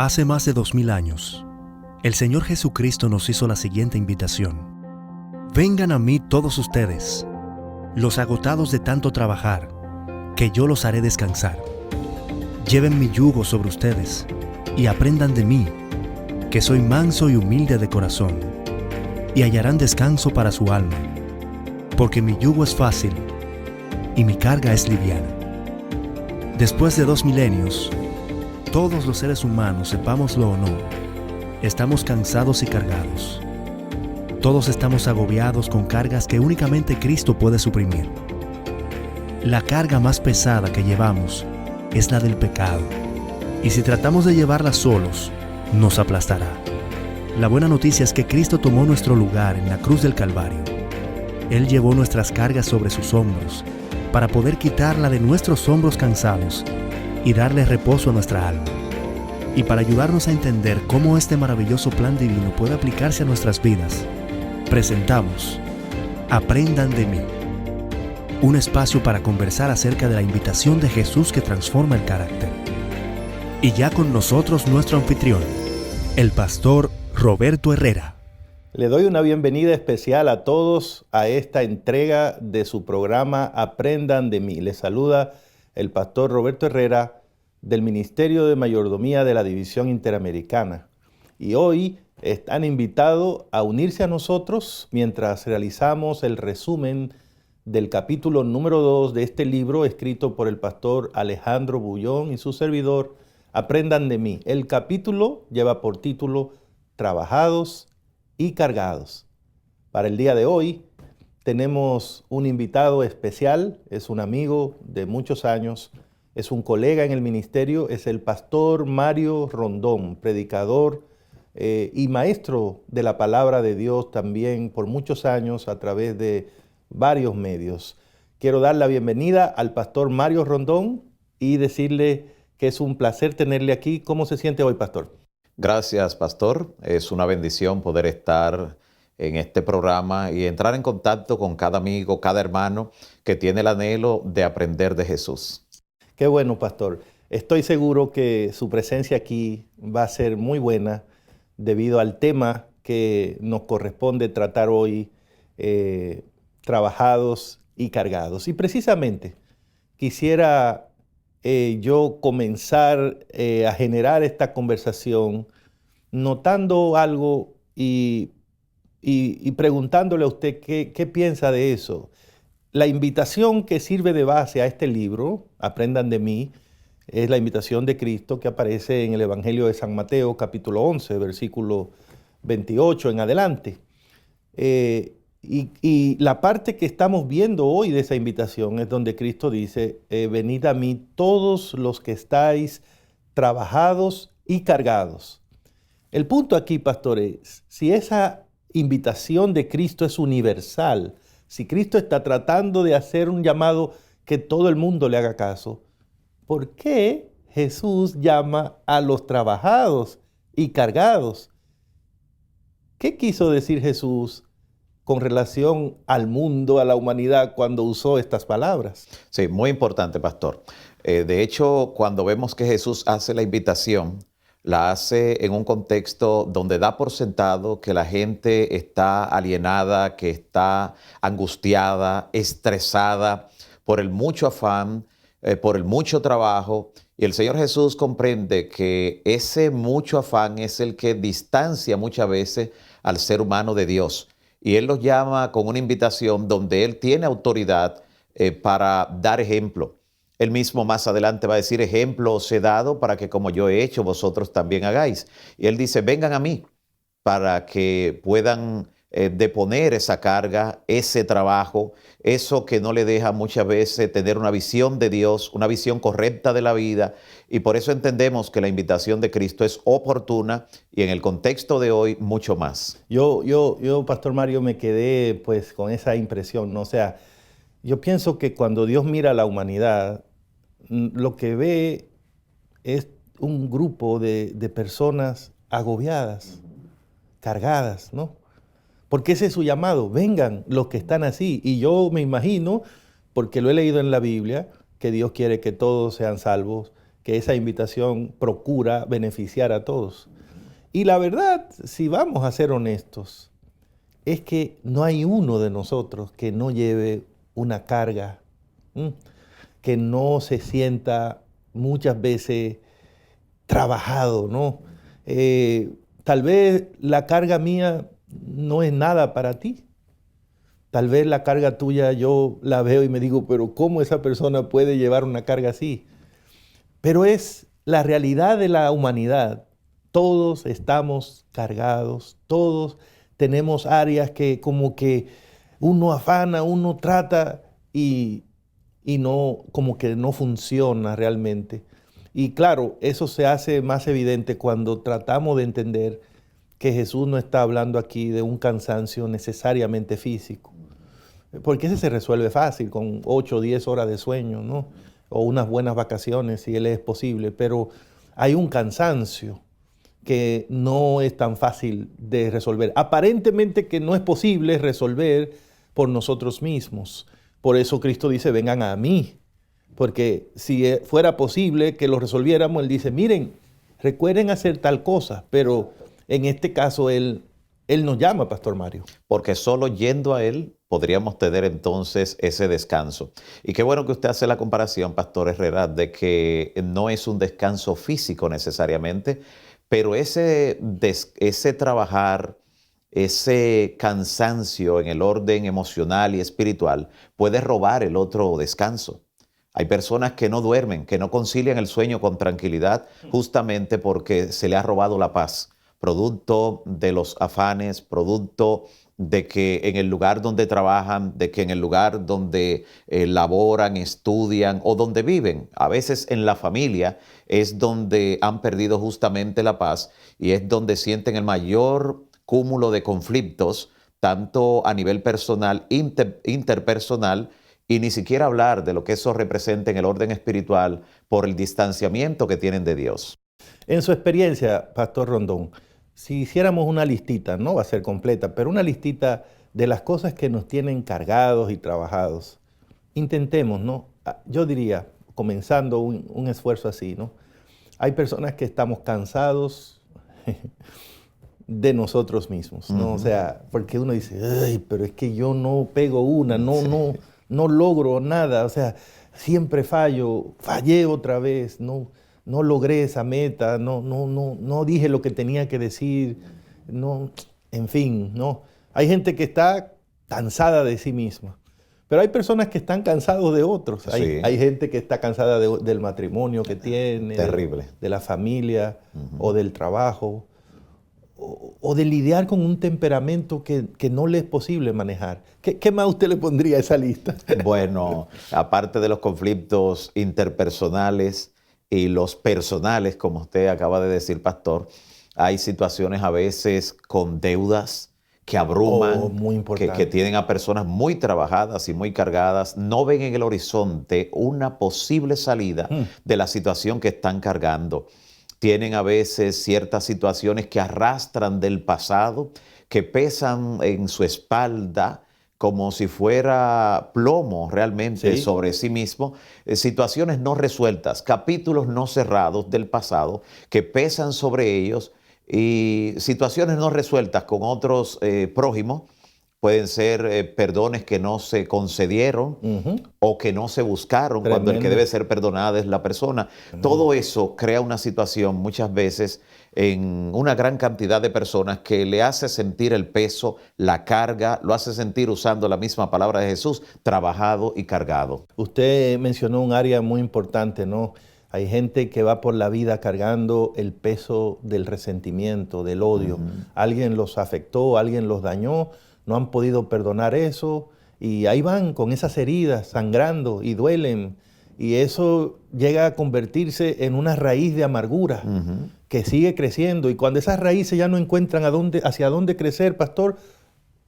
Hace más de 2000 años, el Señor Jesucristo nos hizo la siguiente invitación. Vengan a mí todos ustedes, los agotados de tanto trabajar, que yo los haré descansar. Lleven mi yugo sobre ustedes y aprendan de mí, que soy manso y humilde de corazón, y hallarán descanso para su alma, porque mi yugo es fácil y mi carga es liviana. Después de 2 milenios, todos los seres humanos, sepámoslo o no, estamos cansados y cargados. Todos estamos agobiados con cargas que únicamente Cristo puede suprimir. La carga más pesada que llevamos es la del pecado, y si tratamos de llevarla solos, nos aplastará. La buena noticia es que Cristo tomó nuestro lugar en la cruz del Calvario. Él llevó nuestras cargas sobre sus hombros para poder quitarla de nuestros hombros cansados y darle reposo a nuestra alma. Y para ayudarnos a entender cómo este maravilloso plan divino puede aplicarse a nuestras vidas, presentamos Aprendan de mí, un espacio para conversar acerca de la invitación de Jesús que transforma el carácter. Y ya con nosotros nuestro anfitrión, el pastor Roberto Herrera. Le doy una bienvenida especial a todos a esta entrega de su programa Aprendan de mí. Les saluda el pastor Roberto Herrera del Ministerio de Mayordomía de la División Interamericana. Y hoy están invitados a unirse a nosotros mientras realizamos el resumen del capítulo número 2 de este libro escrito por el pastor Alejandro Bullón y su servidor, Aprendan de mí. El capítulo lleva por título Trabajados y Cargados. Para el día de hoy tenemos un invitado especial, es un amigo de muchos años, es un colega en el ministerio, es el pastor Mario Rondón, predicador y maestro de la palabra de Dios también por muchos años a través de varios medios. Quiero dar la bienvenida al pastor Mario Rondón y decirle que es un placer tenerle aquí. ¿Cómo se siente hoy, pastor? Gracias, pastor. Es una bendición poder estar en este programa y entrar en contacto con cada amigo, cada hermano que tiene el anhelo de aprender de Jesús. Qué bueno, pastor. Estoy seguro que su presencia aquí va a ser muy buena debido al tema que nos corresponde tratar hoy, trabajados y cargados. Y precisamente quisiera yo comenzar a generar esta conversación notando algo y preguntándole a usted qué piensa de eso. La invitación que sirve de base a este libro, Aprendan de mí, es la invitación de Cristo que aparece en el Evangelio de San Mateo, capítulo 11, versículo 28 en adelante. Y la parte que estamos viendo hoy de esa invitación es donde Cristo dice, venid a mí todos los que estáis trabajados y cargados. El punto aquí, pastor, es si esa invitación de Cristo es universal, si Cristo está tratando de hacer un llamado que todo el mundo le haga caso, ¿por qué Jesús llama a los trabajados y cargados? ¿Qué quiso decir Jesús con relación al mundo, a la humanidad, cuando usó estas palabras? Sí, muy importante, pastor. De hecho, cuando vemos que Jesús hace la invitación, la hace en un contexto donde da por sentado que la gente está alienada, que está angustiada, estresada por el mucho afán, por el mucho trabajo. Y el Señor Jesús comprende que ese mucho afán es el que distancia muchas veces al ser humano de Dios. Y Él los llama con una invitación donde Él tiene autoridad para dar ejemplo. Él mismo más adelante va a decir, ejemplo os he dado para que como yo he hecho, vosotros también hagáis. Y Él dice, vengan a mí para que puedan deponer esa carga, ese trabajo, eso que no le deja muchas veces tener una visión de Dios, una visión correcta de la vida. Y por eso entendemos que la invitación de Cristo es oportuna y en el contexto de hoy mucho más. Yo, Pastor Mario, me quedé pues con esa impresión, ¿no? O sea, yo pienso que cuando Dios mira a la humanidad, lo que ve es un grupo de personas agobiadas, cargadas, ¿no? Porque ese es su llamado, vengan los que están así. Y yo me imagino, porque lo he leído en la Biblia, que Dios quiere que todos sean salvos que esa invitación procura beneficiar a todos. Y la verdad, si vamos a ser honestos, es que no hay uno de nosotros que no lleve una carga, que no se sienta muchas veces trabajado, ¿no? Tal vez la carga mía no es nada para ti. Tal vez la carga tuya yo la veo y me digo, pero ¿cómo esa persona puede llevar una carga así? Pero es la realidad de la humanidad. Todos estamos cargados, todos tenemos áreas que como que uno afana, uno trata y no, como que no funciona realmente. Y claro, eso se hace más evidente cuando tratamos de entender que Jesús no está hablando aquí de un cansancio necesariamente físico, porque ese se resuelve fácil con 8 o 10 horas de sueño, ¿no? O unas buenas vacaciones si él es posible, pero hay un cansancio que no es tan fácil de resolver. Aparentemente que no es posible resolver por nosotros mismos. Por eso Cristo dice, vengan a mí. Porque si fuera posible que lo resolviéramos, Él dice, miren, recuerden hacer tal cosa. Pero en este caso Él nos llama, Pastor Mario. Porque solo yendo a Él podríamos tener entonces ese descanso. Y qué bueno que usted hace la comparación, Pastor Herrera, de que no es un descanso físico necesariamente, pero ese trabajar, ese cansancio en el orden emocional y espiritual puede robar el otro descanso. Hay personas que no duermen, que no concilian el sueño con tranquilidad justamente porque se le ha robado la paz, producto de los afanes, producto de que en el lugar donde trabajan, de que en el lugar donde laboran, estudian o donde viven, a veces en la familia, es donde han perdido justamente la paz y es donde sienten el mayor cúmulo de conflictos, tanto a nivel personal, interpersonal, y ni siquiera hablar de lo que eso representa en el orden espiritual por el distanciamiento que tienen de Dios. En su experiencia, Pastor Rondón, si hiciéramos una listita, no va a ser completa, pero una listita de las cosas que nos tienen cargados y trabajados, intentemos, ¿no? Yo diría, comenzando un esfuerzo así, ¿no? Hay personas que estamos cansados de nosotros mismos, ¿no? O sea, porque uno dice, ay, pero es que yo no pego una, no logro nada, o sea, siempre fallé otra vez, no logré esa meta, no dije lo que tenía que decir, no, en fin, no. Hay gente que está cansada de sí misma, pero hay personas que están cansados de otros. Sí. Hay gente que está cansada del matrimonio que tiene, terrible, de la familia o del trabajo, o de lidiar con un temperamento que no le es posible manejar. ¿Qué más usted le pondría a esa lista? Bueno, aparte de los conflictos interpersonales y los personales, como usted acaba de decir, Pastor, hay situaciones a veces con deudas que abruman, muy importante, que tienen a personas muy trabajadas y muy cargadas, no ven en el horizonte una posible salida de la situación que están cargando. Tienen a veces ciertas situaciones que arrastran del pasado, que pesan en su espalda como si fuera plomo realmente sobre sí mismo. Situaciones no resueltas, capítulos no cerrados del pasado que pesan sobre ellos y situaciones no resueltas con otros prójimos. Pueden ser perdones que no se concedieron o que no se buscaron. Tremendo. Cuando el que debe ser perdonada es la persona. Todo eso crea una situación muchas veces en una gran cantidad de personas que le hace sentir el peso, la carga, lo hace sentir, usando la misma palabra de Jesús, trabajado y cargado. Usted mencionó un área muy importante, ¿no? Hay gente que va por la vida cargando el peso del resentimiento, del odio. Alguien los afectó, alguien los dañó, no han podido perdonar eso y ahí van con esas heridas sangrando y duelen, y eso llega a convertirse en una raíz de amargura que sigue creciendo, y cuando esas raíces ya no encuentran hacia dónde crecer, Pastor,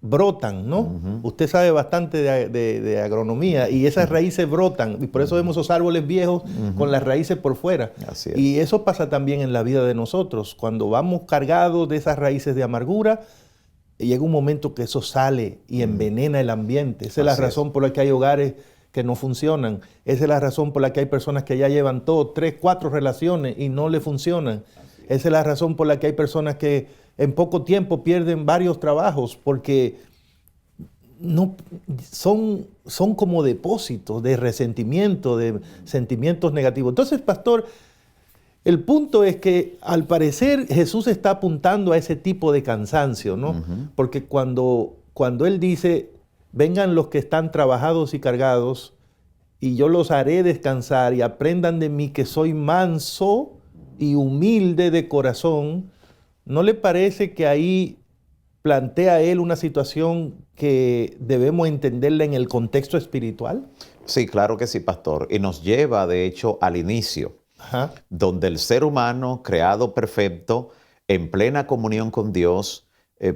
brotan, ¿no? Usted sabe bastante de agronomía, y esas raíces brotan, y por eso vemos esos árboles viejos con las raíces por fuera. Así es. Y eso pasa también en la vida de nosotros. Cuando vamos cargados de esas raíces de amargura, llega un momento que eso sale y envenena el ambiente. Esa es la razón por la que hay hogares que no funcionan. Esa es la razón por la que hay personas que ya llevan 2, 3, 4 relaciones y no le funcionan. Esa es la razón por la que hay personas que en poco tiempo pierden varios trabajos, porque no, son como depósitos de resentimiento, de sentimientos negativos. Entonces, pastor, el punto es que al parecer Jesús está apuntando a ese tipo de cansancio, ¿no? Porque cuando Él dice, vengan los que están trabajados y cargados, y yo los haré descansar, y aprendan de mí que soy manso y humilde de corazón, ¿no le parece que ahí plantea Él una situación que debemos entenderla en el contexto espiritual? Sí, claro que sí, pastor. Y nos lleva, de hecho, al inicio, donde el ser humano, creado perfecto, en plena comunión con Dios,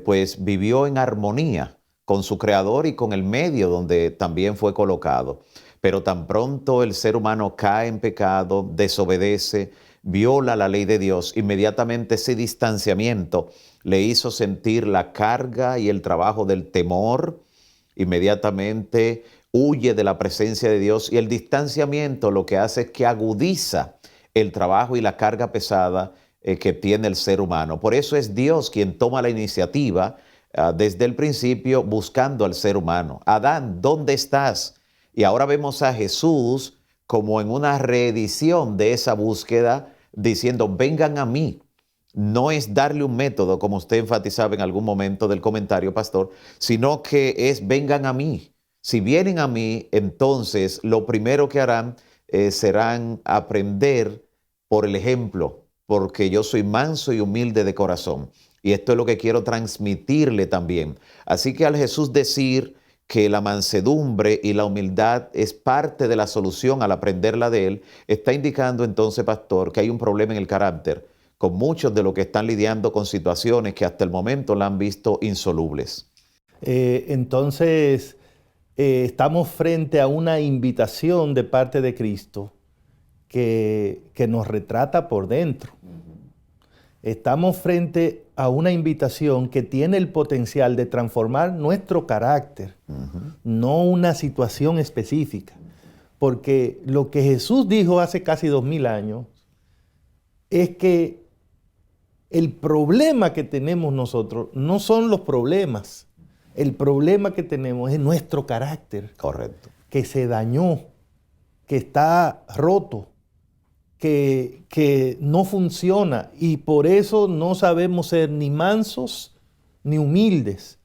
pues vivió en armonía con su creador y con el medio donde también fue colocado. Pero tan pronto el ser humano cae en pecado, desobedece, viola la ley de Dios, inmediatamente ese distanciamiento le hizo sentir la carga y el trabajo del temor, inmediatamente huye de la presencia de Dios, y el distanciamiento lo que hace es que agudiza el trabajo y la carga pesada que tiene el ser humano. Por eso es Dios quien toma la iniciativa desde el principio buscando al ser humano. Adán, ¿dónde estás? Y ahora vemos a Jesús como en una reedición de esa búsqueda, diciendo, vengan a mí. No es darle un método, como usted enfatizaba en algún momento del comentario, pastor, sino que es vengan a mí. Si vienen a mí, entonces lo primero que harán serán aprender por el ejemplo, porque yo soy manso y humilde de corazón. Y esto es lo que quiero transmitirle también. Así que al Jesús decir que la mansedumbre y la humildad es parte de la solución al aprenderla de Él, está indicando entonces, pastor, que hay un problema en el carácter con muchos de los que están lidiando con situaciones que hasta el momento la han visto insolubles. Entonces, estamos frente a una invitación de parte de Cristo que nos retrata por dentro. Estamos frente a una invitación que tiene el potencial de transformar nuestro carácter, no una situación específica. Porque lo que Jesús dijo hace casi 2000 años es que el problema que tenemos nosotros no son los problemas. El problema que tenemos es nuestro carácter. Correcto. Que se dañó, que está roto, que no funciona, y por eso no sabemos ser ni mansos ni humildes.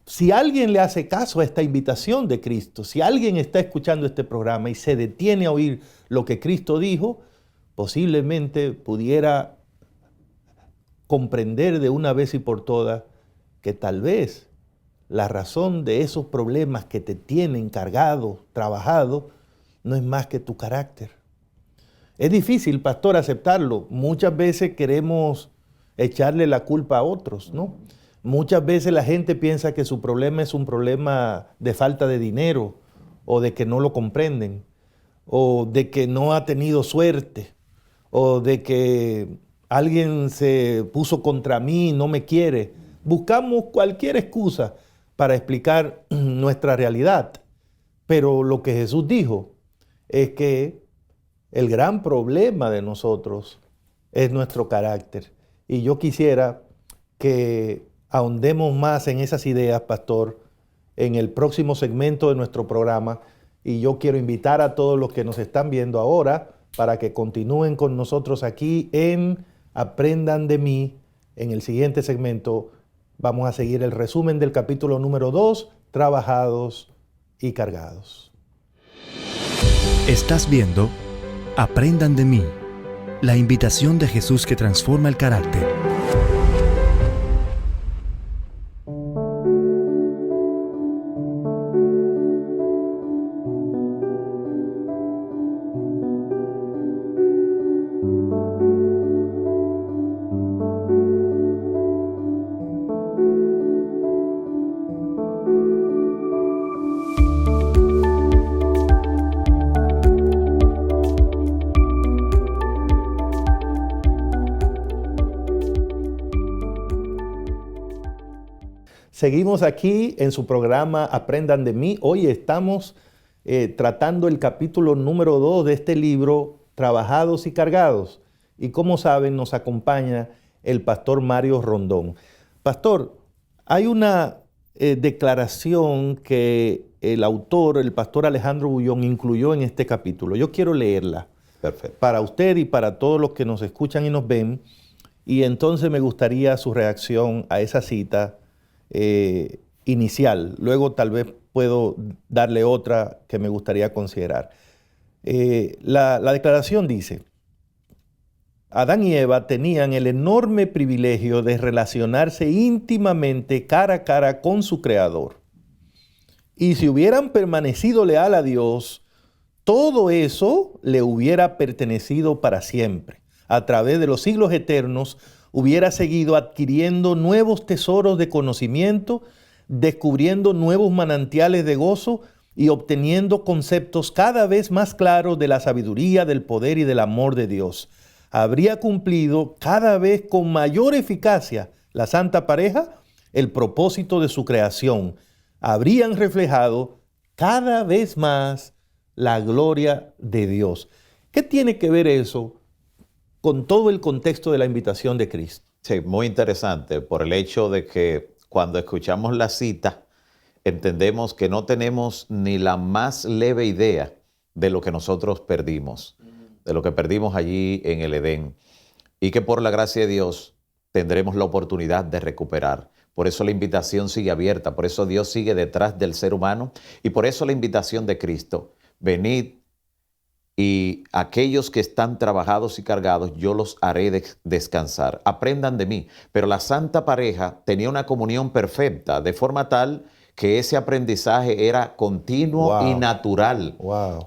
Si alguien le hace caso a esta invitación de Cristo, si alguien está escuchando este programa y se detiene a oír lo que Cristo dijo, posiblemente pudiera comprender de una vez y por todas que tal vez la razón de esos problemas que te tienen cargado, trabajado, no es más que tu carácter. Es difícil, pastor, aceptarlo. Muchas veces queremos echarle la culpa a otros, ¿no? Muchas veces la gente piensa que su problema es un problema de falta de dinero, o de que no lo comprenden, o de que no ha tenido suerte, o de que alguien se puso contra mí y no me quiere. Buscamos cualquier excusa para explicar nuestra realidad. Pero lo que Jesús dijo es que el gran problema de nosotros es nuestro carácter. Y yo quisiera que ahondemos más en esas ideas, pastor, en el próximo segmento de nuestro programa. Y yo quiero invitar a todos los que nos están viendo ahora para que continúen con nosotros aquí en Aprendan de mí. En el siguiente segmento vamos a seguir el resumen del capítulo número 2, Trabajados y Cargados. Estás viendo Aprendan de mí, la invitación de Jesús que transforma el carácter. Seguimos aquí en su programa Aprendan de mí. Hoy estamos tratando el capítulo número 2 de este libro, Trabajados y Cargados. Y como saben, nos acompaña el pastor Mario Rondón. Pastor, hay una declaración que el autor, el pastor Alejandro Bullón, incluyó en este capítulo. Yo quiero leerla. Perfecto. Para usted y para todos los que nos escuchan y nos ven. Y entonces me gustaría su reacción a esa cita inicial. Luego tal vez puedo darle otra que me gustaría considerar. La declaración dice: Adán y Eva tenían el enorme privilegio de relacionarse íntimamente cara a cara con su Creador. Y si hubieran permanecido leal a Dios, todo eso le hubiera pertenecido para siempre. A través de los siglos eternos, hubiera seguido adquiriendo nuevos tesoros de conocimiento, descubriendo nuevos manantiales de gozo y obteniendo conceptos cada vez más claros de la sabiduría, del poder y del amor de Dios. Habría cumplido cada vez con mayor eficacia la santa pareja el propósito de su creación. Habrían reflejado cada vez más la gloria de Dios. ¿Qué tiene que ver eso con todo el contexto de la invitación de Cristo? Sí, muy interesante por el hecho de que cuando escuchamos la cita, entendemos que no tenemos ni la más leve idea de lo que nosotros perdimos, de lo que perdimos allí en el Edén, y que por la gracia de Dios tendremos la oportunidad de recuperar. Por eso la invitación sigue abierta, por eso Dios sigue detrás del ser humano, y por eso la invitación de Cristo: venid, y aquellos que están trabajados y cargados, yo los haré descansar. Aprendan de mí. Pero la santa pareja tenía una comunión perfecta, de forma tal que ese aprendizaje era continuo y natural.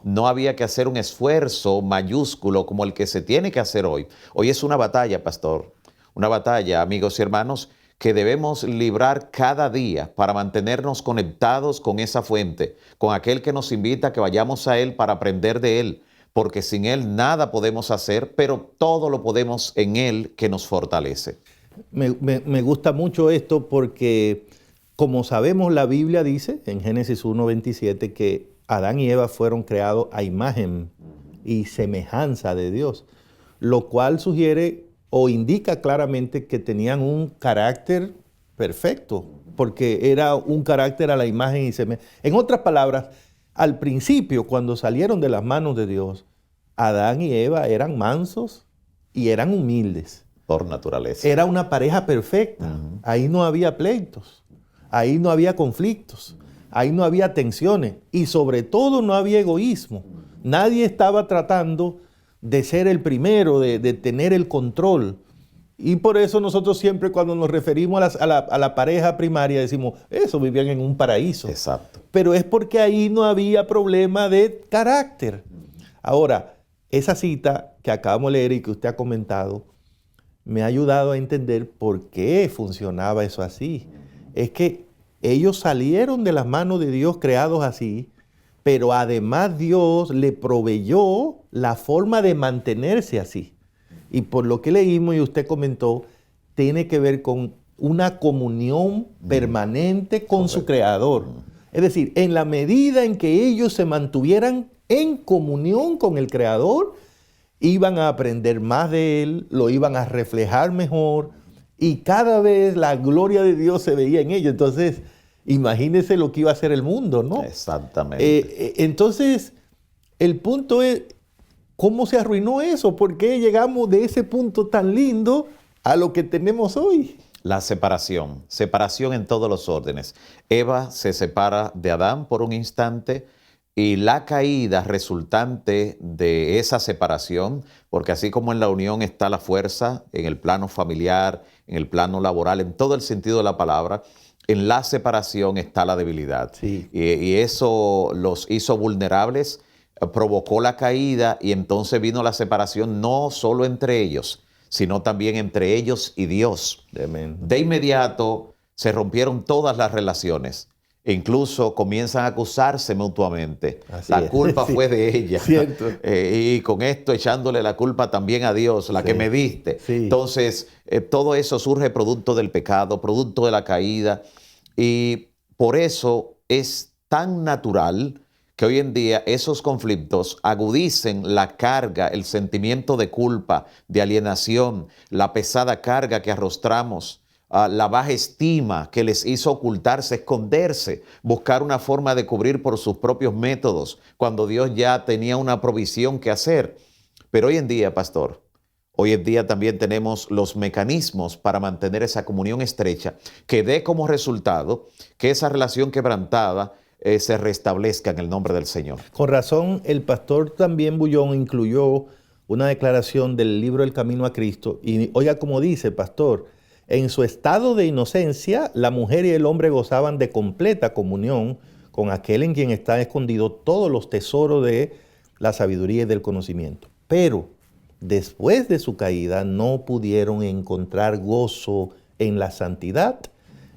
No había que hacer un esfuerzo mayúsculo como el que se tiene que hacer hoy. Hoy es una batalla, pastor, una batalla, amigos y hermanos, que debemos librar cada día para mantenernos conectados con esa fuente, con aquel que nos invita a que vayamos a Él para aprender de Él, porque sin Él nada podemos hacer, pero todo lo podemos en Él que nos fortalece. Me gusta mucho esto porque, como sabemos, la Biblia dice en Génesis 1:27 que Adán y Eva fueron creados a imagen y semejanza de Dios, lo cual sugiere o indica claramente que tenían un carácter perfecto, porque era un carácter a la imagen y semejanza. En otras palabras, al principio, cuando salieron de las manos de Dios, Adán y Eva eran mansos y eran humildes. Por naturaleza. Era una pareja perfecta. Ahí no había pleitos, ahí no había conflictos, ahí no había tensiones y sobre todo no había egoísmo. Nadie estaba tratando de ser el primero, de tener el control. Y por eso nosotros siempre cuando nos referimos a la pareja primaria decimos, eso vivían en un paraíso. Exacto. Pero es porque ahí no había problema de carácter. Ahora, esa cita que acabamos de leer y que usted ha comentado, me ha ayudado a entender por qué funcionaba eso así. Es que ellos salieron de las manos de Dios creados así, pero además Dios le proveyó la forma de mantenerse así. Y por lo que leímos y usted comentó, tiene que ver con una comunión permanente con su Creador. Es decir, en la medida en que ellos se mantuvieran en comunión con el Creador, iban a aprender más de Él, lo iban a reflejar mejor y cada vez la gloria de Dios se veía en ellos. Entonces, imagínese lo que iba a ser el mundo, ¿no? Exactamente. Entonces, el punto es, ¿cómo se arruinó eso? ¿Por qué llegamos de ese punto tan lindo a lo que tenemos hoy? La separación en todos los órdenes. Eva se separa de Adán por un instante y la caída resultante de esa separación, porque así como en la unión está la fuerza, en el plano familiar, en el plano laboral, en todo el sentido de la palabra, en la separación está la debilidad. Sí. Y eso los hizo vulnerables, provocó la caída y entonces vino la separación no solo entre ellos, sino también entre ellos y Dios. Amén. De inmediato se rompieron todas las relaciones. E incluso comienzan a acusarse mutuamente. Así la es. culpa Sí. fue de ella. Cierto. Y con esto echándole la culpa también a Dios, la Sí. que me diste. Sí. Entonces, todo eso surge producto del pecado, producto de la caída. Y por eso es tan natural que hoy en día esos conflictos agudicen la carga, el sentimiento de culpa, de alienación, la pesada carga que arrostramos, la baja estima que les hizo ocultarse, esconderse, buscar una forma de cubrir por sus propios métodos, cuando Dios ya tenía una provisión que hacer. Pero hoy en día, pastor, hoy en día también tenemos los mecanismos para mantener esa comunión estrecha que dé como resultado que esa relación quebrantada se restablezca en el nombre del Señor. Con razón, el pastor también Bullón incluyó una declaración del libro El Camino a Cristo. Y oiga como dice, pastor, en su estado de inocencia, la mujer y el hombre gozaban de completa comunión con aquel en quien están escondidos todos los tesoros de la sabiduría y del conocimiento. Pero después de su caída no pudieron encontrar gozo en la santidad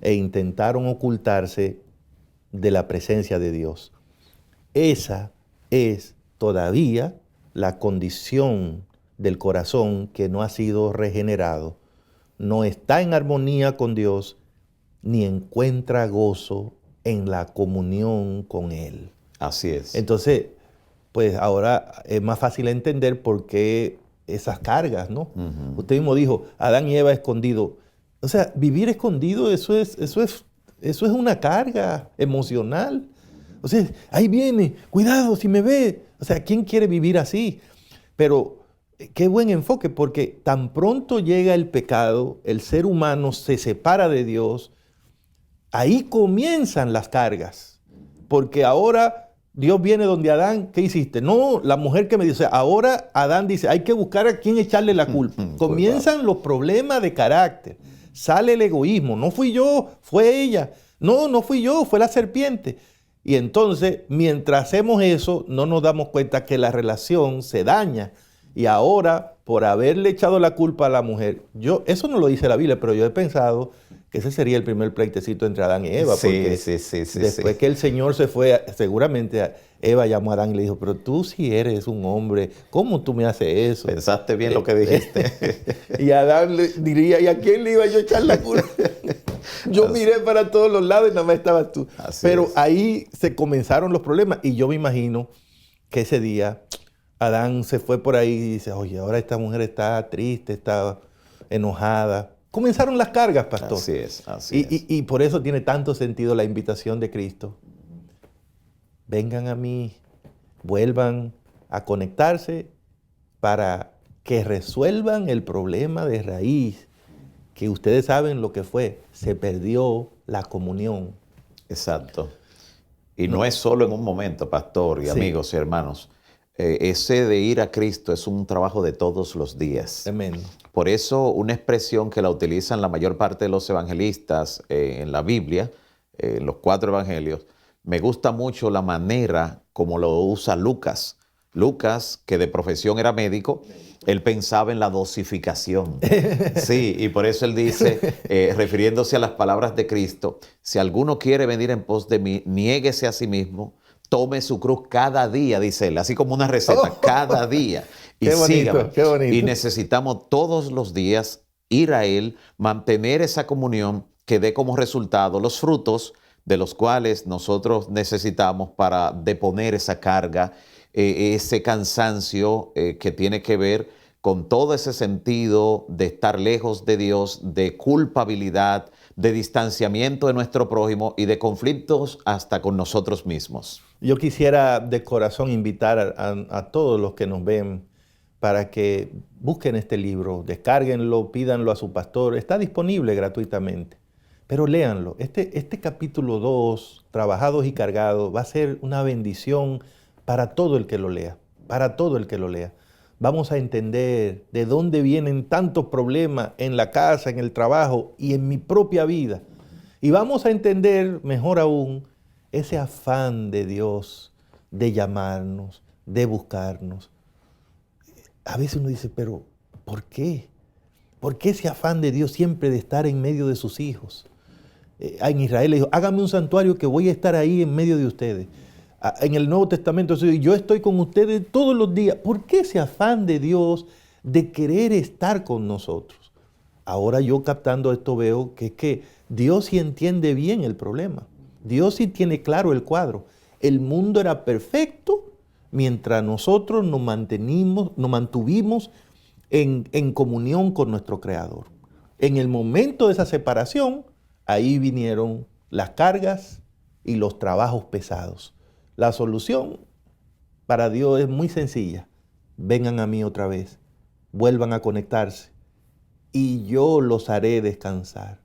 e intentaron ocultarse de la presencia de Dios. Esa es todavía la condición del corazón que no ha sido regenerado, no está en armonía con Dios, ni encuentra gozo en la comunión con Él. Así es. Entonces, pues ahora es más fácil entender por qué esas cargas, ¿no? Usted mismo dijo, Adán y Eva escondidos. O sea, vivir escondido, eso es una carga emocional. O sea, ahí viene, cuidado si me ve. O sea, ¿quién quiere vivir así? Pero qué buen enfoque, porque tan pronto llega el pecado, el ser humano se separa de Dios, ahí comienzan las cargas. Porque ahora Dios viene donde Adán, ¿qué hiciste? No, la mujer que me dice, ahora Adán dice, hay que buscar a quién echarle la culpa. Comienzan los problemas de carácter. Sale el egoísmo, no fui yo, fue ella. No fui yo, fue la serpiente. Y entonces, mientras hacemos eso, no nos damos cuenta que la relación se daña. Y ahora, por haberle echado la culpa a la mujer, eso no lo dice la Biblia, pero yo he pensado que ese sería el primer pleitecito entre Adán y Eva. Porque después que el Señor se fue, seguramente Eva llamó a Adán y le dijo, pero tú sí eres un hombre, ¿cómo tú me haces eso? Pensaste bien lo que dijiste. Y Adán le diría, ¿y a quién le iba yo a echar la culpa? Yo miré para todos los lados y nada más estabas tú. Pero ahí se comenzaron los problemas. Y yo me imagino que ese día Adán se fue por ahí y dice, oye, ahora esta mujer está triste, está enojada. Comenzaron las cargas, pastor. Así es. Y por eso tiene tanto sentido la invitación de Cristo. Vengan a mí, vuelvan a conectarse para que resuelvan el problema de raíz, que ustedes saben lo que fue. Se perdió la comunión. Exacto. Y no es solo en un momento, pastor y amigos y hermanos. Ese de ir a Cristo es un trabajo de todos los días. Tremendo. Por eso una expresión que la utilizan la mayor parte de los evangelistas en la Biblia, en los 4 evangelios, me gusta mucho la manera como lo usa Lucas. Lucas, que de profesión era médico, él pensaba en la dosificación. Sí, y por eso él dice, refiriéndose a las palabras de Cristo, si alguno quiere venir en pos de mí, niéguese a sí mismo, tome su cruz cada día, dice él, así como una receta, cada día. Y qué bonito, sígame. qué bonito. Y necesitamos todos los días ir a Él, mantener esa comunión que dé como resultado los frutos de los cuales nosotros necesitamos para deponer esa carga, ese cansancio que tiene que ver con todo ese sentido de estar lejos de Dios, de culpabilidad, de distanciamiento de nuestro prójimo y de conflictos hasta con nosotros mismos. Yo quisiera de corazón invitar a todos los que nos ven para que busquen este libro, descárguenlo, pídanlo a su pastor. Está disponible gratuitamente, pero léanlo. Este capítulo 2, Trabajados y Cargados, va a ser una bendición para todo el que lo lea, para todo el que lo lea. Vamos a entender de dónde vienen tantos problemas en la casa, en el trabajo y en mi propia vida. Y vamos a entender, mejor aún, ese afán de Dios de llamarnos, de buscarnos. A veces uno dice, pero ¿por qué? ¿Por qué ese afán de Dios siempre de estar en medio de sus hijos? En Israel le dijo, hágame un santuario que voy a estar ahí en medio de ustedes. En el Nuevo Testamento, yo estoy con ustedes todos los días. ¿Por qué ese afán de Dios de querer estar con nosotros? Ahora yo captando esto veo que es que Dios sí entiende bien el problema. Dios sí tiene claro el cuadro. El mundo era perfecto mientras nosotros nos mantuvimos en comunión con nuestro Creador. En el momento de esa separación, ahí vinieron las cargas y los trabajos pesados. La solución para Dios es muy sencilla. Vengan a mí otra vez, vuelvan a conectarse y yo los haré descansar.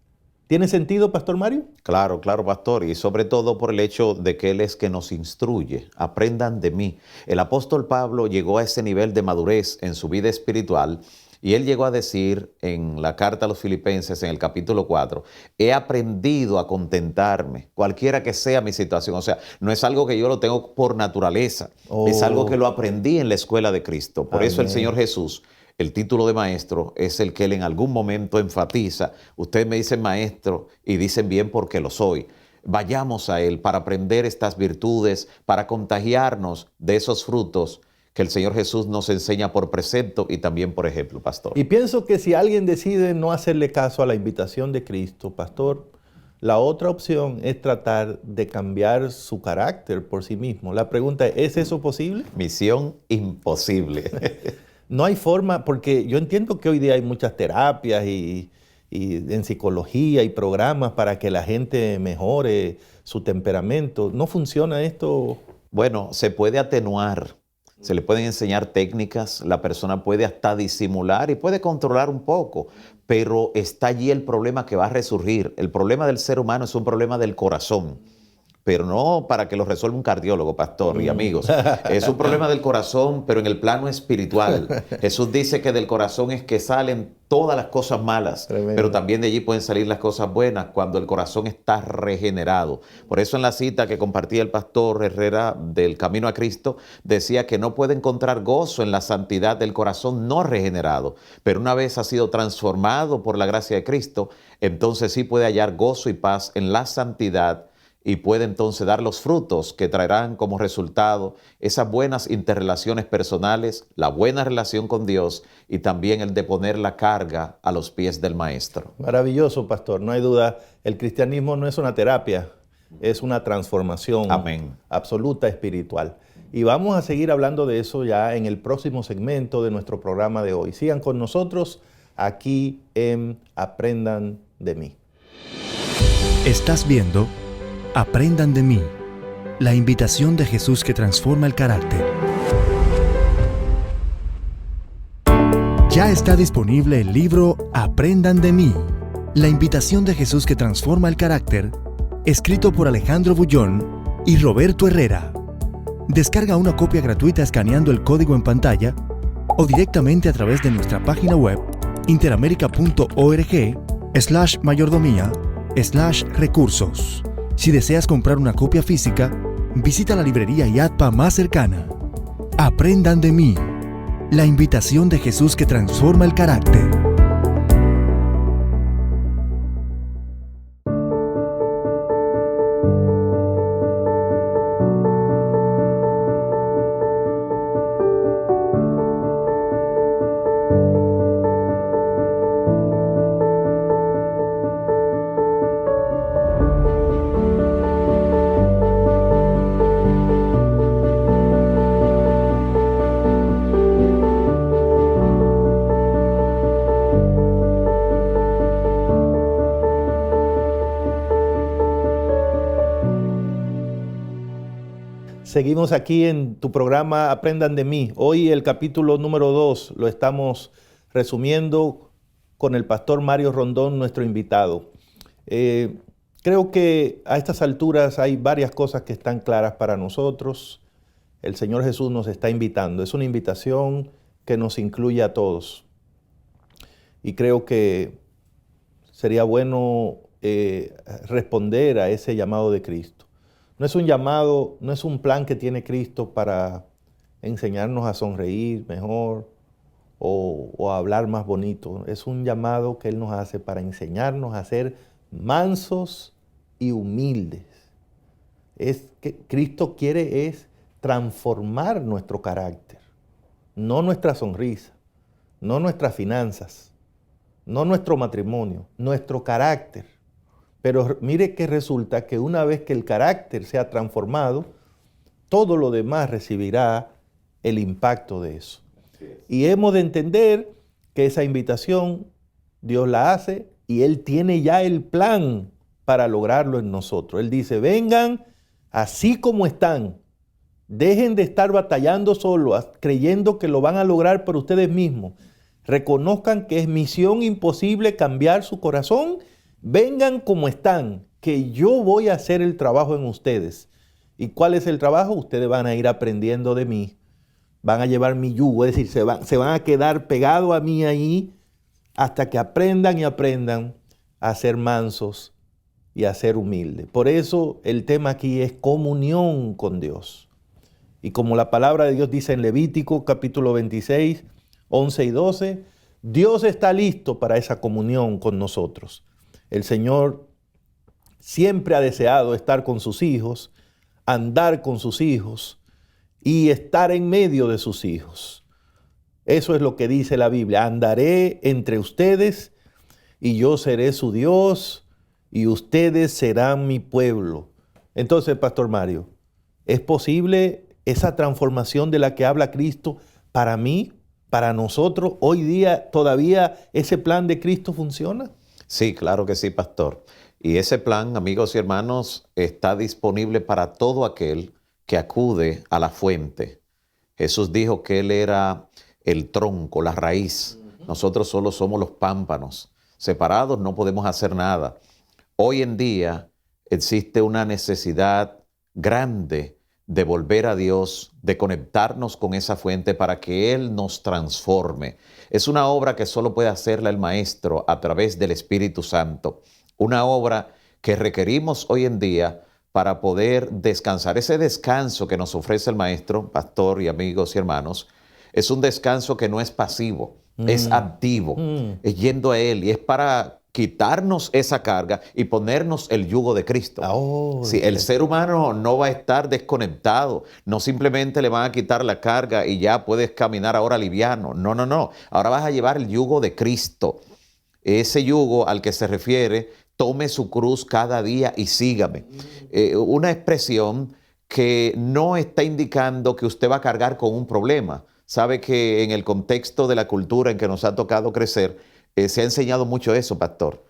¿Tiene sentido, Pastor Mario? Claro, claro, pastor, y sobre todo por el hecho de que Él es que nos instruye. Aprendan de mí. El apóstol Pablo llegó a ese nivel de madurez en su vida espiritual y él llegó a decir en la carta a los Filipenses, en el capítulo 4, he aprendido a contentarme, cualquiera que sea mi situación. O sea, no es algo que yo lo tengo por naturaleza, es algo que lo aprendí en la escuela de Cristo. Por eso el Señor Jesús, el título de maestro, es el que Él en algún momento enfatiza. Ustedes me dicen maestro y dicen bien porque lo soy. Vayamos a Él para aprender estas virtudes, para contagiarnos de esos frutos que el Señor Jesús nos enseña por precepto y también por ejemplo, pastor. Y pienso que si alguien decide no hacerle caso a la invitación de Cristo, pastor, la otra opción es tratar de cambiar su carácter por sí mismo. La pregunta ¿es eso posible? Misión imposible. No hay forma, porque yo entiendo que hoy día hay muchas terapias y en psicología y programas para que la gente mejore su temperamento. ¿No funciona esto? Bueno, se puede atenuar. Se le pueden enseñar técnicas, la persona puede hasta disimular y puede controlar un poco, pero está allí el problema que va a resurgir. El problema del ser humano es un problema del corazón, pero no para que lo resuelva un cardiólogo, pastor y amigos. Es un problema del corazón, pero en el plano espiritual. Jesús dice que del corazón es que salen todas las cosas malas, Tremendo. Pero también de allí pueden salir las cosas buenas cuando el corazón está regenerado. Por eso en la cita que compartía el pastor Herrera del Camino a Cristo, decía que no puede encontrar gozo en la santidad del corazón no regenerado, pero una vez ha sido transformado por la gracia de Cristo, entonces sí puede hallar gozo y paz en la santidad y puede entonces dar los frutos que traerán como resultado esas buenas interrelaciones personales, la buena relación con Dios y también el de poner la carga a los pies del Maestro. Maravilloso, pastor. No hay duda, el cristianismo no es una terapia, es una transformación Amén. absoluta espiritual. Y vamos a seguir hablando de eso ya en el próximo segmento de nuestro programa de hoy. Sigan con nosotros aquí en Aprendan de mí. Estás viendo Aprendan de mí, la invitación de Jesús que transforma el carácter. Ya está disponible el libro Aprendan de mí, la invitación de Jesús que transforma el carácter, escrito por Alejandro Bullón y Roberto Herrera. Descarga una copia gratuita escaneando el código en pantalla o directamente a través de nuestra página web interamerica.org/mayordomía/recursos. Si deseas comprar una copia física, visita la librería IATPA más cercana. Aprendan de mí, la invitación de Jesús que transforma el carácter. Seguimos aquí en tu programa Aprendan de mí. Hoy el capítulo número 2 lo estamos resumiendo con el pastor Mario Rondón, nuestro invitado. Creo que a estas alturas hay varias cosas que están claras para nosotros. El Señor Jesús nos está invitando. Es una invitación que nos incluye a todos. Y creo que sería bueno responder a ese llamado de Cristo. No es un llamado, no es un plan que tiene Cristo para enseñarnos a sonreír mejor o a hablar más bonito. Es un llamado que Él nos hace para enseñarnos a ser mansos y humildes. Es que Cristo quiere es transformar nuestro carácter, no nuestra sonrisa, no nuestras finanzas, no nuestro matrimonio, nuestro carácter. Pero mire que resulta que una vez que el carácter sea transformado, todo lo demás recibirá el impacto de eso. Y hemos de entender que esa invitación Dios la hace y Él tiene ya el plan para lograrlo en nosotros. Él dice, vengan así como están. Dejen de estar batallando solos, creyendo que lo van a lograr por ustedes mismos. Reconozcan que es misión imposible cambiar su corazón. Vengan como están, que yo voy a hacer el trabajo en ustedes. ¿Y cuál es el trabajo? Ustedes van a ir aprendiendo de mí. Van a llevar mi yugo, es decir, se van a quedar pegados a mí ahí hasta que aprendan y aprendan a ser mansos y a ser humildes. Por eso el tema aquí es comunión con Dios. Y como la palabra de Dios dice en Levítico capítulo 26, 11 y 12, Dios está listo para esa comunión con nosotros. El Señor siempre ha deseado estar con sus hijos, andar con sus hijos y estar en medio de sus hijos. Eso es lo que dice la Biblia. Andaré entre ustedes y yo seré su Dios y ustedes serán mi pueblo. Entonces, Pastor Mario, ¿es posible esa transformación de la que habla Cristo para mí, para nosotros? Hoy día todavía ese plan de Cristo funciona. Sí, claro que sí, pastor. Y ese plan, amigos y hermanos, está disponible para todo aquel que acude a la fuente. Jesús dijo que Él era el tronco, la raíz. Nosotros solo somos los pámpanos. Separados no podemos hacer nada. Hoy en día existe una necesidad grande de volver a Dios, de conectarnos con esa fuente para que Él nos transforme. Es una obra que solo puede hacerla el Maestro a través del Espíritu Santo. Una obra que requerimos hoy en día para poder descansar. Ese descanso que nos ofrece el Maestro, pastor y amigos y hermanos, es un descanso que no es pasivo, es activo, es yendo a Él y es para quitarnos esa carga y ponernos el yugo de Cristo. Sí, el ser humano no va a estar desconectado, no simplemente le van a quitar la carga y ya puedes caminar ahora liviano. No, no, no. Ahora vas a llevar el yugo de Cristo. Ese yugo al que se refiere, tome su cruz cada día y sígame. Una expresión que no está indicando que usted va a cargar con un problema. Sabe que en el contexto de la cultura en que nos ha tocado crecer, se ha enseñado mucho eso, pastor,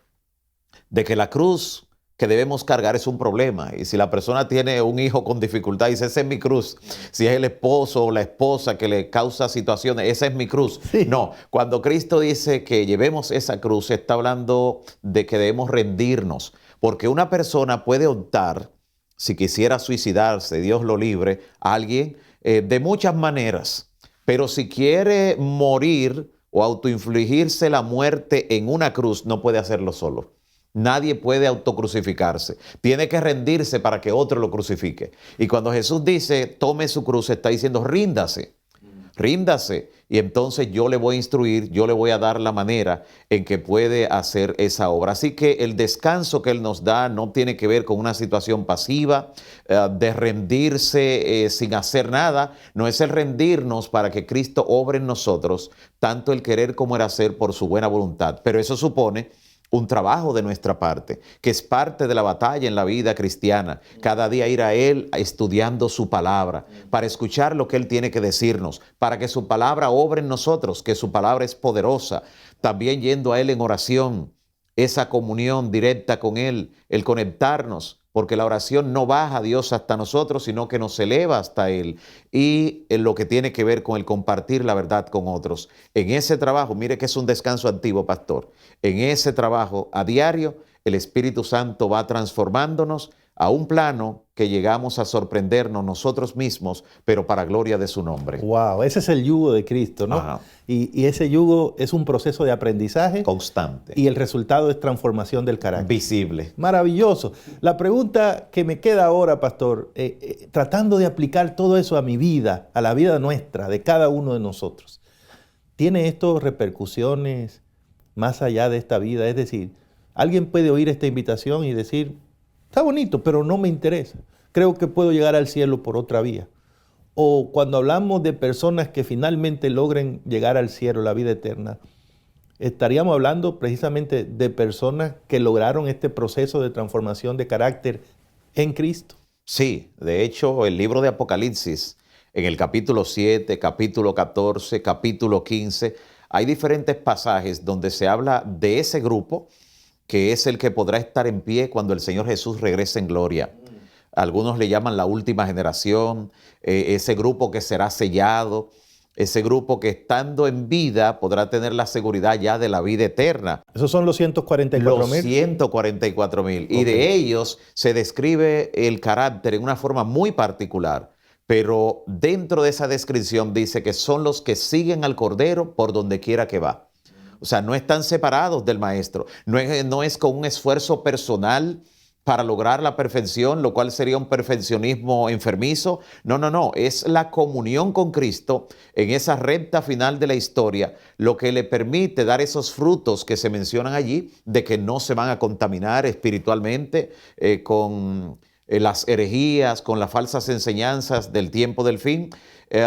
de que la cruz que debemos cargar es un problema. Y si la persona tiene un hijo con dificultad, dice, esa es mi cruz. Si es el esposo o la esposa que le causa situaciones, esa es mi cruz. Sí. No, cuando Cristo dice que llevemos esa cruz, está hablando de que debemos rendirnos. Porque una persona puede optar, si quisiera suicidarse, Dios lo libre, a alguien de muchas maneras. Pero si quiere morir o autoinfligirse la muerte en una cruz, no puede hacerlo solo. Nadie puede autocrucificarse. Tiene que rendirse para que otro lo crucifique. Y cuando Jesús dice, tome su cruz, está diciendo, ríndase. Ríndase. Y entonces yo le voy a instruir, yo le voy a dar la manera en que puede hacer esa obra. Así que el descanso que Él nos da no tiene que ver con una situación pasiva, de rendirse sin hacer nada. No es el rendirnos para que Cristo obre en nosotros, tanto el querer como el hacer por su buena voluntad. Pero eso supone un trabajo de nuestra parte, que es parte de la batalla en la vida cristiana. Cada día ir a Él estudiando su palabra, para escuchar lo que Él tiene que decirnos, para que su palabra obre en nosotros, que su palabra es poderosa. También yendo a Él en oración, esa comunión directa con Él, el conectarnos, porque la oración no baja a Dios hasta nosotros, sino que nos eleva hasta Él. Y en lo que tiene que ver con el compartir la verdad con otros. En ese trabajo, mire que es un descanso activo, pastor. En ese trabajo a diario, el Espíritu Santo va transformándonos a un plano que llegamos a sorprendernos nosotros mismos, pero para gloria de su nombre. Wow, ese es el yugo de Cristo, ¿no? Y ese yugo es un proceso de aprendizaje constante. Y el resultado es transformación del carácter. Visible. Maravilloso. La pregunta que me queda ahora, pastor, tratando de aplicar todo eso a mi vida, a la vida nuestra, de cada uno de nosotros, ¿tiene esto repercusiones más allá de esta vida? Es decir, alguien puede oír esta invitación y decir, está bonito, pero no me interesa. Creo que puedo llegar al cielo por otra vía. O cuando hablamos de personas que finalmente logren llegar al cielo, la vida eterna, estaríamos hablando precisamente de personas que lograron este proceso de transformación de carácter en Cristo. Sí, de hecho, el libro de Apocalipsis, en el capítulo 7, capítulo 14, capítulo 15, hay diferentes pasajes donde se habla de ese grupo que es el que podrá estar en pie cuando el Señor Jesús regrese en gloria. Algunos le llaman la última generación, ese grupo que será sellado, ese grupo que estando en vida podrá tener la seguridad ya de la vida eterna. Esos son los 144.000. Los 144.000. Y de ellos se describe el carácter en una forma muy particular. Pero dentro de esa descripción dice que son los que siguen al Cordero por donde quiera que va. O sea, no están separados del Maestro. No es con un esfuerzo personal para lograr la perfección, lo cual sería un perfeccionismo enfermizo. No. Es la comunión con Cristo en esa recta final de la historia lo que le permite dar esos frutos que se mencionan allí, de que no se van a contaminar espiritualmente con las herejías, con las falsas enseñanzas del tiempo del fin,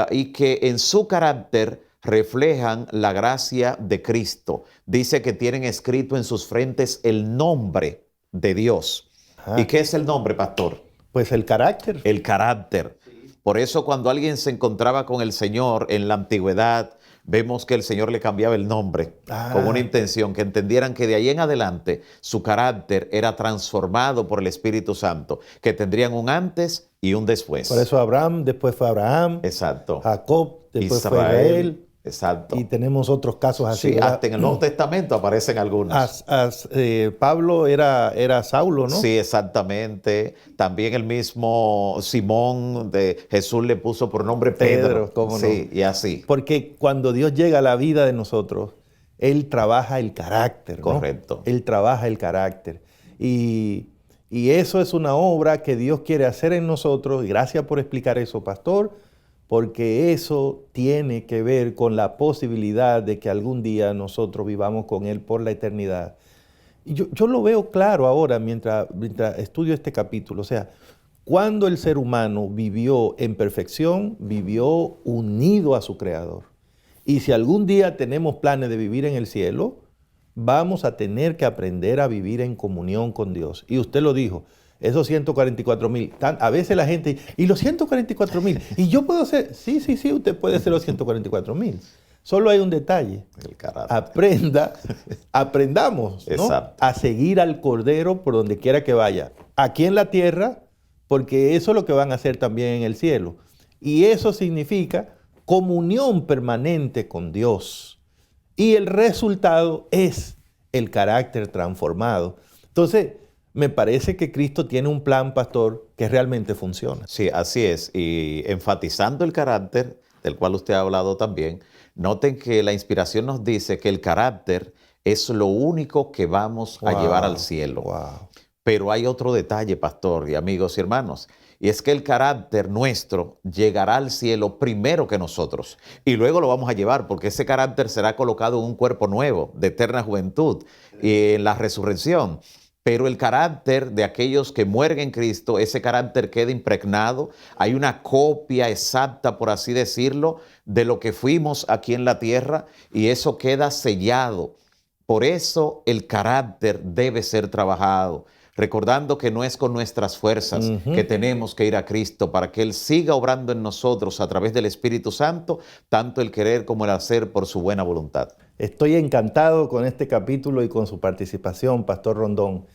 y que en su carácter reflejan la gracia de Cristo. Dice que tienen escrito en sus frentes el nombre de Dios. ¿Y qué es el nombre, pastor? Pues el carácter. El carácter. Por eso cuando alguien se encontraba con el Señor en la antigüedad, vemos que el Señor le cambiaba el nombre con una intención, que entendieran que de ahí en adelante su carácter era transformado por el Espíritu Santo, que tendrían un antes y un después. Por eso Abraham, después fue Abraham. Exacto. Jacob, después fue Israel. Exacto. Y tenemos otros casos así. Sí, hasta en el Nuevo Testamento aparecen algunos. Pablo era Saulo, ¿no? Sí, exactamente. También el mismo Simón de Jesús le puso por nombre Pedro. ¿Cómo no? Sí, y así. Porque cuando Dios llega a la vida de nosotros, Él trabaja el carácter, ¿no? Correcto. Él trabaja el carácter. Y eso es una obra que Dios quiere hacer en nosotros. Y gracias por explicar eso, pastor, porque eso tiene que ver con la posibilidad de que algún día nosotros vivamos con Él por la eternidad. Y yo lo veo claro ahora mientras estudio este capítulo. O sea, cuando el ser humano vivió en perfección, vivió unido a su Creador. Y si algún día tenemos planes de vivir en el cielo, vamos a tener que aprender a vivir en comunión con Dios. Y usted lo dijo. Esos 144.000, a veces la gente, ¿y los 144.000? ¿Y yo puedo ser? Sí, usted puede ser los 144.000. Solo hay un detalle. El carácter. Aprendamos, ¿no? A seguir al Cordero por donde quiera que vaya. Aquí en la tierra, porque eso es lo que van a hacer también en el cielo. Y eso significa comunión permanente con Dios. Y el resultado es el carácter transformado. Entonces, me parece que Cristo tiene un plan, pastor, que realmente funciona. Sí, así es. Y enfatizando el carácter, del cual usted ha hablado también, noten que la inspiración nos dice que el carácter es lo único que vamos a llevar al cielo. Pero hay otro detalle, pastor y amigos y hermanos, y es que el carácter nuestro llegará al cielo primero que nosotros. Y luego lo vamos a llevar, porque ese carácter será colocado en un cuerpo nuevo, de eterna juventud, y en la resurrección. Pero el carácter de aquellos que mueren en Cristo, ese carácter queda impregnado. Hay una copia exacta, por así decirlo, de lo que fuimos aquí en la tierra, y eso queda sellado. Por eso el carácter debe ser trabajado, recordando que no es con nuestras fuerzas que tenemos que ir a Cristo para que Él siga obrando en nosotros a través del Espíritu Santo, tanto el querer como el hacer por su buena voluntad. Estoy encantado con este capítulo y con su participación, Pastor Rondón.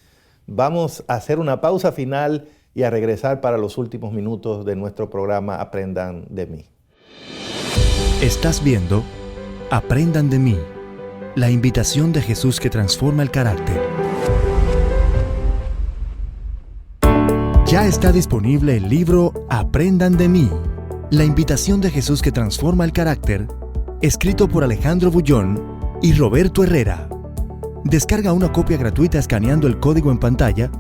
Vamos a hacer una pausa final y a regresar para los últimos minutos de nuestro programa Aprendan de mí. Estás viendo Aprendan de mí, la invitación de Jesús que transforma el carácter. Ya está disponible el libro Aprendan de mí, la invitación de Jesús que transforma el carácter, escrito por Alejandro Bullón y Roberto Herrera. Descarga una copia gratuita escaneando el código en pantalla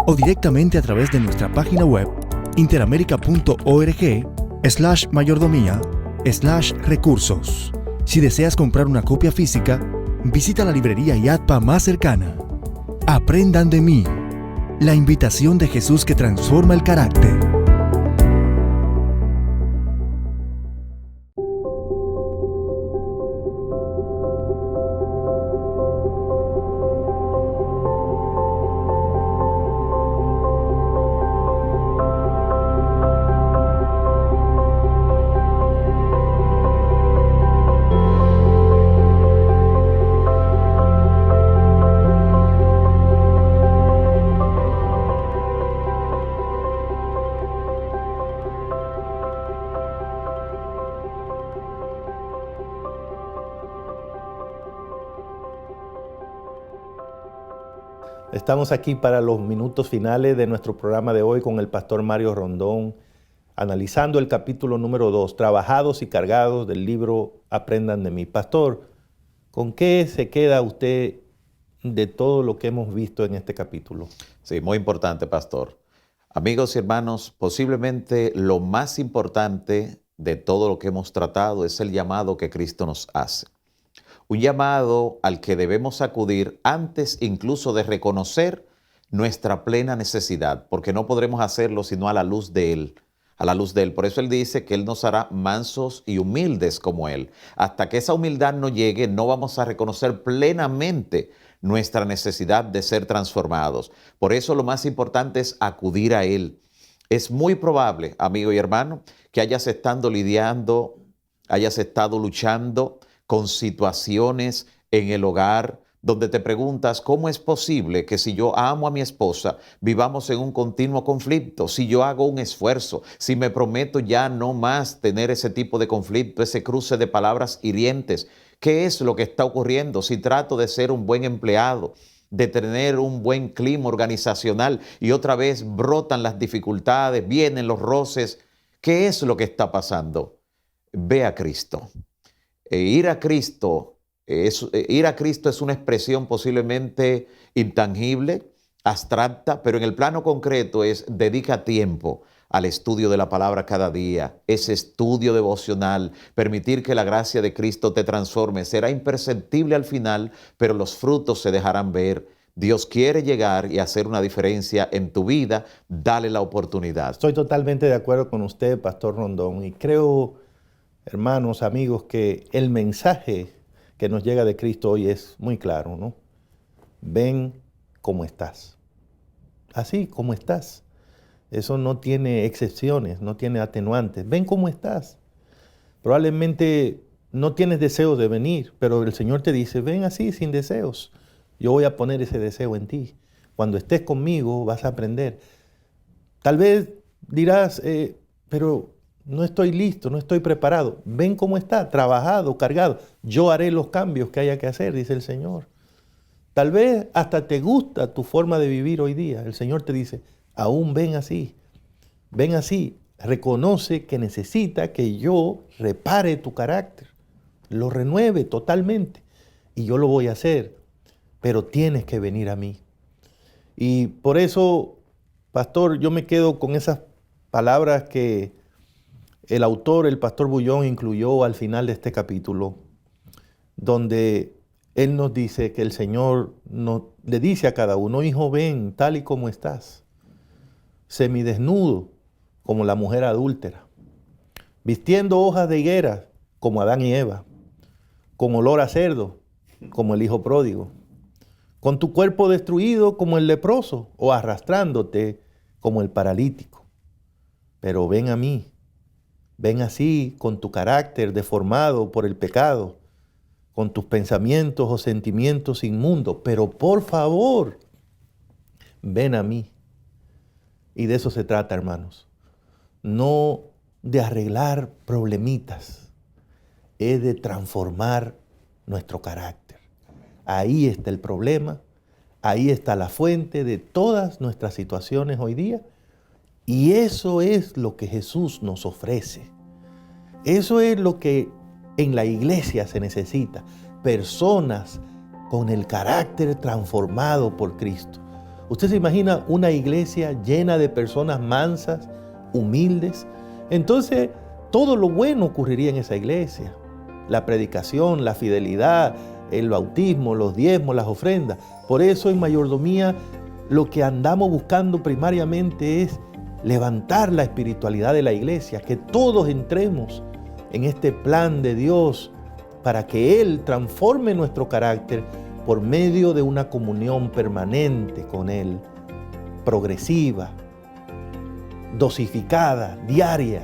o directamente a través de nuestra página web interamerica.org/mayordomía/recursos. Si deseas comprar una copia física, visita la librería IATPA más cercana. Aprendan de mí, la invitación de Jesús que transforma el carácter. Estamos aquí para los minutos finales de nuestro programa de hoy con el pastor Mario Rondón, analizando el capítulo número 2, Trabajados y Cargados, del libro Aprendan de mí. Pastor, ¿con qué se queda usted de todo lo que hemos visto en este capítulo? Sí, muy importante, pastor. Amigos y hermanos, posiblemente lo más importante de todo lo que hemos tratado es el llamado que Cristo nos hace. Un llamado al que debemos acudir antes incluso de reconocer nuestra plena necesidad, porque no podremos hacerlo sino a la luz de Él. A la luz de Él. Por eso Él dice que Él nos hará mansos y humildes como Él. Hasta que esa humildad no llegue, no vamos a reconocer plenamente nuestra necesidad de ser transformados. Por eso lo más importante es acudir a Él. Es muy probable, amigo y hermano, que hayas estado luchando con situaciones en el hogar donde te preguntas, ¿cómo es posible que si yo amo a mi esposa vivamos en un continuo conflicto? Si yo hago un esfuerzo, si me prometo ya no más tener ese tipo de conflicto, ese cruce de palabras hirientes, ¿qué es lo que está ocurriendo? Si trato de ser un buen empleado, de tener un buen clima organizacional y otra vez brotan las dificultades, vienen los roces, ¿qué es lo que está pasando? Ve a Cristo. Ir a Cristo es una expresión posiblemente intangible, abstracta, pero en el plano concreto es dedica tiempo al estudio de la palabra cada día, ese estudio devocional, permitir que la gracia de Cristo te transforme. Será imperceptible al final, pero los frutos se dejarán ver. Dios quiere llegar y hacer una diferencia en tu vida, dale la oportunidad. Estoy totalmente de acuerdo con usted, Pastor Rondón, y creo, hermanos, amigos, que el mensaje que nos llega de Cristo hoy es muy claro, ¿no? Ven como estás. Así como estás. Eso no tiene excepciones, no tiene atenuantes. Ven como estás. Probablemente no tienes deseos de venir, pero el Señor te dice, ven así, sin deseos. Yo voy a poner ese deseo en ti. Cuando estés conmigo vas a aprender. Tal vez dirás, pero no estoy listo, no estoy preparado. Ven cómo está, trabajado, cargado. Yo haré los cambios que haya que hacer, dice el Señor. Tal vez hasta te gusta tu forma de vivir hoy día. El Señor te dice, aún ven así. Ven así. Reconoce que necesita que yo repare tu carácter. Lo renueve totalmente. Y yo lo voy a hacer. Pero tienes que venir a mí. Y por eso, pastor, yo me quedo con esas palabras que el autor, el pastor Bullón, incluyó al final de este capítulo, donde él nos dice que el Señor le dice a cada uno, hijo, ven tal y como estás, semidesnudo como la mujer adúltera, vistiendo hojas de higuera como Adán y Eva, con olor a cerdo como el hijo pródigo, con tu cuerpo destruido como el leproso o arrastrándote como el paralítico. Pero ven a mí. Ven así con tu carácter deformado por el pecado, con tus pensamientos o sentimientos inmundos, pero por favor, ven a mí. Y de eso se trata, hermanos. No de arreglar problemitas, es de transformar nuestro carácter. Ahí está el problema, ahí está la fuente de todas nuestras situaciones hoy día. Y eso es lo que Jesús nos ofrece. Eso es lo que en la iglesia se necesita. Personas con el carácter transformado por Cristo. ¿Usted se imagina una iglesia llena de personas mansas, humildes? Entonces, todo lo bueno ocurriría en esa iglesia. La predicación, la fidelidad, el bautismo, los diezmos, las ofrendas. Por eso en mayordomía lo que andamos buscando primariamente es levantar la espiritualidad de la iglesia, que todos entremos en este plan de Dios para que Él transforme nuestro carácter por medio de una comunión permanente con Él, progresiva, dosificada, diaria,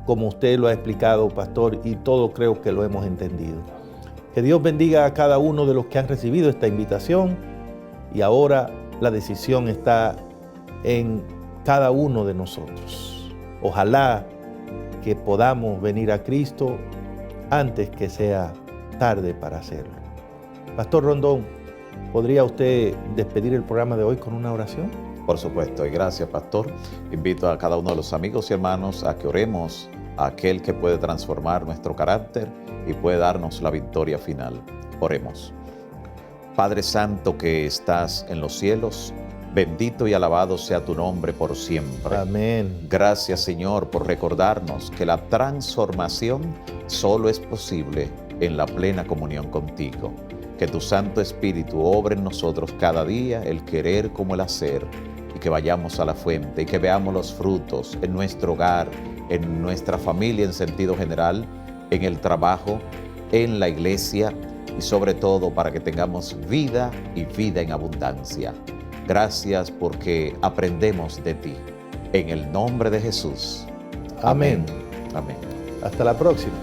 como usted lo ha explicado, pastor, y todo creo que lo hemos entendido. Que Dios bendiga a cada uno de los que han recibido esta invitación y ahora la decisión está en cada uno de nosotros. Ojalá que podamos venir a Cristo antes que sea tarde para hacerlo. Pastor Rondón, ¿Podría usted despedir el programa de hoy con una oración? Por supuesto, y gracias, pastor. Invito a cada uno de los amigos y hermanos a que oremos a aquel que puede transformar nuestro carácter y puede darnos la victoria final. Oremos. Padre Santo que estás en los cielos, bendito y alabado sea tu nombre por siempre. Amén. Gracias, Señor, por recordarnos que la transformación solo es posible en la plena comunión contigo. Que tu Santo Espíritu obre en nosotros cada día el querer como el hacer, y que vayamos a la fuente y que veamos los frutos en nuestro hogar, en nuestra familia en sentido general, en el trabajo, en la iglesia y sobre todo para que tengamos vida y vida en abundancia. Gracias porque aprendemos de ti. En el nombre de Jesús. Amén. Amén. Hasta la próxima.